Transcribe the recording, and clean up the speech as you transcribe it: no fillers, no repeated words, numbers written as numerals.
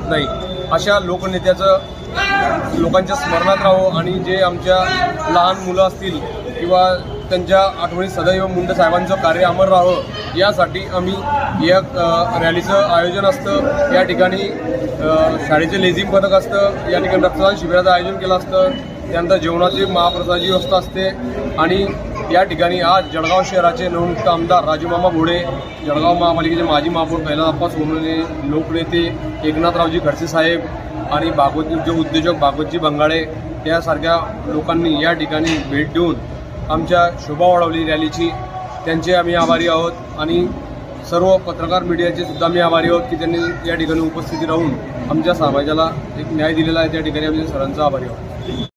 होत नाही अशा लोकनेत्याचं लोकांच्या स्मरणात राहावं आणि जे आमच्या लहान मुलं असतील किंवा त्यांच्या आठवणी सदैव मुंडे साहेबांचं कार्य अमर राहावं यासाठी आम्ही एक रॅलीचं आयोजन असतं। या ठिकाणी शाळेचे लेझिम पथक असतं, या ठिकाणी रक्तदान शिबिराचं आयोजन केलं असतं, त्यानंतर जेवणाची महाप्रसादाची व्यवस्था असते आणि या ठिकाणी आज जळगाव शहराचे नवनियुक्त आमदार राजूमामा भोळे, जळगाव महापालिकेचे माजी महापौर कैलासप्पा सोनवणे, लोकनेते एकनाथरावजी खडसे साहेब आणि उद्योजक भागवतजी बंगाळे यासारख्या लोकांनी या ठिकाणी भेट देऊन आमच्या शोभा वाढवली रॅलीची। त्यांचे आम्ही आभारी आहोत आणि सर्व पत्रकार मीडियाचे सुद्धा आम्ही आभारी आहोत की त्यांनी या ठिकाणी उपस्थिती राहून आमच्या समाजाला एक न्याय दिलेला आहे। त्या ठिकाणी आम्ही सर्वांचा आभारी आहोत।